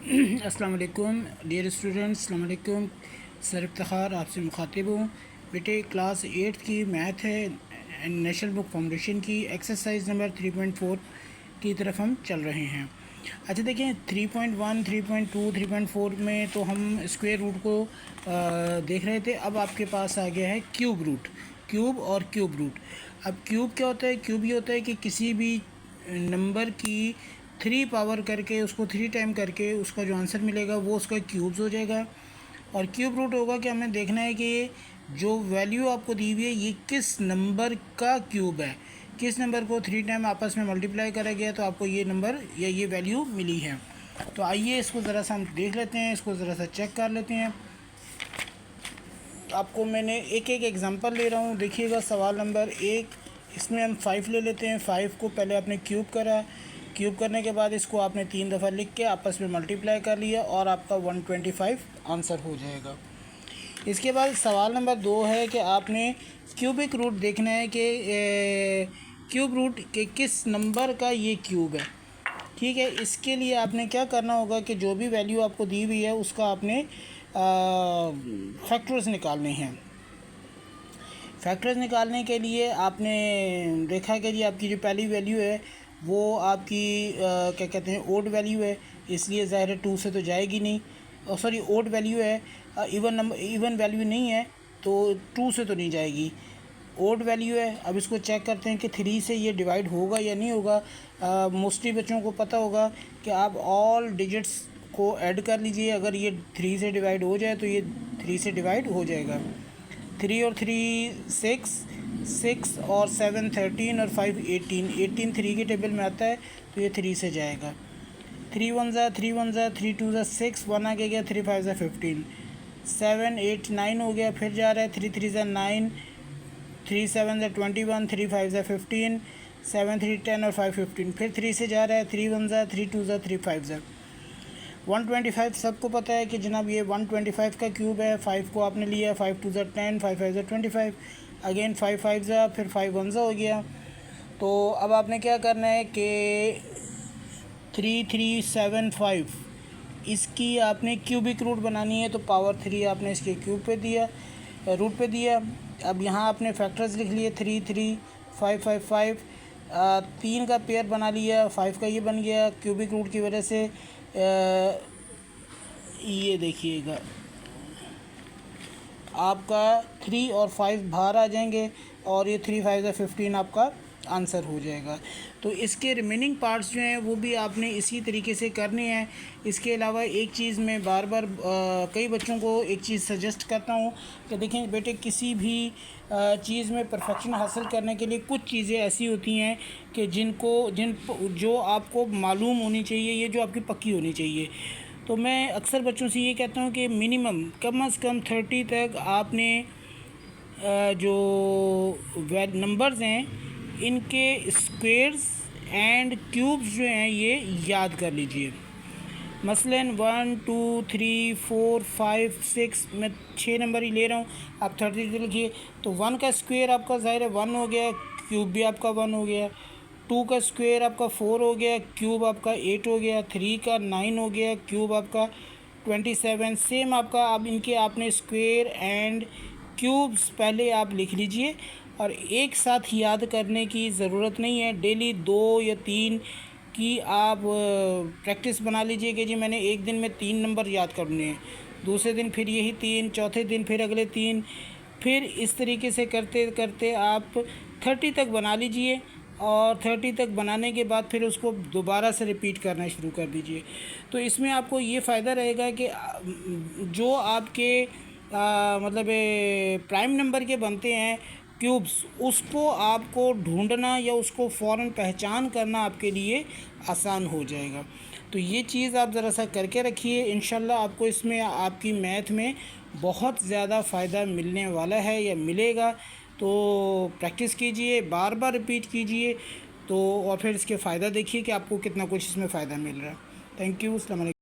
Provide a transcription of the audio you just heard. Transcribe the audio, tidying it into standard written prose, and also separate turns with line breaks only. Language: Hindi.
अस्सलाम वालेकुम डियर स्टूडेंट्स, अस्सलाम वालेकुम। सर इफ्तिखार आपसे मुखातिब हूँ। बेटे क्लास 8 की मैथ है नेशनल बुक फाउंडेशन की एक्सरसाइज नंबर 3.4 की तरफ हम चल रहे हैं। अच्छा देखें, 3.1, 3.2, 3.4 में तो हम स्क्वायर रूट को देख रहे थे। अब आपके पास आ गया है क्यूब रूट, क्यूब और क्यूब रूट। अब क्यूब क्या होता है? क्यूब ये होता है कि किसी भी नंबर की 3 पावर करके उसको 3 टाइम करके उसका जो आंसर मिलेगा वो उसका क्यूब्स हो जाएगा। और क्यूब रूट होगा कि हमें देखना है कि जो वैल्यू आपको दी हुई है ये किस नंबर का क्यूब है, किस नंबर को 3 टाइम आपस में मल्टीप्लाई करा गया तो आपको ये नंबर या ये वैल्यू मिली है। तो आइए इसको ज़रा सा हम देख लेते हैं, इसको ज़रा सा चेक कर लेते हैं। आपको मैंने एक एक एग्जांपल ले रहा हूँ। देखिएगा सवाल नंबर 1, इसमें हम 5 ले लेते हैं। 5 को पहले आपने क्यूब करा, क्यूब करने के बाद इसको आपने 3 दफ़ा लिख के आपस में मल्टीप्लाई कर लिया और आपका 125 आंसर हो जाएगा। इसके बाद सवाल नंबर 2 है कि आपने क्यूबिक रूट देखना है कि क्यूब रूट के किस नंबर का ये क्यूब है। ठीक है, इसके लिए आपने क्या करना होगा कि जो भी वैल्यू आपको दी हुई है उसका आपने फैक्टर्स निकालने हैं। फैक्टर्स निकालने के लिए आपने देखा कि जी आपकी जो पहली वैल्यू है वो आपकी क्या कहते हैं ओड वैल्यू है, इसलिए ज़ाहिर है 2 से तो जाएगी नहीं। सॉरी, ओड वैल्यू है, इवन वैल्यू नहीं है तो 2 से तो नहीं जाएगी, ओड वैल्यू है। अब इसको चेक करते हैं कि 3 से ये डिवाइड होगा या नहीं होगा। मोस्टली बच्चों को पता होगा कि आप ऑल डिजिट्स को ऐड कर लीजिए। अगर ये 3 से डिवाइड हो जाए तो ये 3 से डिवाइड हो जाएगा। 3 और 3 6, 6 और 7 13 और 5 18, 18 3 के टेबल में आता है तो ये 3 से जाएगा। 3 1 ज़ा 3 1 ज़ा 3 2 ज़ा 6, 1 आगे गया, 3 5 ज़ा 15, 7 8 9 हो गया, फिर जा रहा है 3 3 ज़ा 9, 3 7 ज़ा 21, 3 5 ज़ा 15, 7 3 10 और 5 15, फिर 3 से जा रहा है 3 1 ज़ा 3 2 ज़ा 3 5 ज़ा 125। सबको पता है कि जनाब ये 125 का क्यूब है। 5 को आपने लिया, 5 2 ज़ा 10, 5 5 ज़ा 25, अगेन 5 5 ज़ा, फिर 5 1 ज़ा हो गया। तो अब आपने क्या करना है कि 3375 इसकी आपने क्यूबिक रूट बनानी है, तो पावर 3 आपने इसके क्यूब पे दिया, रूट पे दिया। अब यहाँ आपने फैक्टर्स लिख लिए 3 3 5 5 5, 3 का पेयर बना लिया, 5 का ये बन गया क्यूबिक रूट की वजह से। ये देखिएगा आपका 3 और 5 बाहर आ जाएंगे और ये 3 5 15 आपका आंसर हो जाएगा। तो इसके रिमेनिंग पार्ट्स जो हैं वो भी आपने इसी तरीके से करने हैं। इसके अलावा एक चीज़ मैं बार बार कई बच्चों को एक चीज़ सजेस्ट करता हूँ कि देखें बेटे, किसी भी चीज़ में परफेक्शन हासिल करने के लिए कुछ चीज़ें ऐसी होती हैं कि जो आपको मालूम होनी चाहिए, ये जो आपकी पक्की होनी चाहिए। तो मैं अक्सर बच्चों से ये कहता हूँ कि मिनिमम कम से कम 30 तक आपने जो नंबर्स हैं इनके स्क्वेयर्स एंड क्यूब्स जो हैं ये याद कर लीजिए। मसलन 1 2 3 4 5 6, मैं 6 नंबर ही ले रहा हूँ, आप 30 लिखिए। तो 1 का स्क्वायर आपका ज़ाहिर है 1 हो गया, क्यूब भी आपका 1 हो गया। 2 का स्क्वायर आपका 4 हो गया, क्यूब आपका 8 हो गया। 3 का 9 हो गया, क्यूब आपका 27। सेम आपका, अब इनके आपने स्क्वायर एंड क्यूब्स पहले आप लिख लीजिए और एक साथ याद करने की ज़रूरत नहीं है। डेली 2 या 3 की आप प्रैक्टिस बना लीजिए कि जी मैंने एक दिन में 3 नंबर याद करने हैं, दूसरे दिन फिर यही 3, चौथे दिन फिर अगले 3, फिर इस तरीके से करते करते आप 30 तक बना लीजिए। और 30 तक बनाने के बाद फिर उसको दोबारा से रिपीट करना शुरू कर दीजिए। तो इसमें आपको ये फ़ायदा रहेगा कि जो आपके मतलब प्राइम नंबर के बनते हैं क्यूब्स, उसको आपको ढूंढना या उसको फ़ौरन पहचान करना आपके लिए आसान हो जाएगा। तो ये चीज़ आप ज़रा सा करके रखिए, इंशाल्लाह आपको इसमें आपकी मैथ में बहुत ज़्यादा फ़ायदा मिलने वाला है या मिलेगा। तो प्रैक्टिस कीजिए, बार बार रिपीट कीजिए, तो और फिर इसके फ़ायदा देखिए कि आपको कितना कुछ इसमें फ़ायदा मिल रहा है। Thank you. अस्सलाम वालेकुम।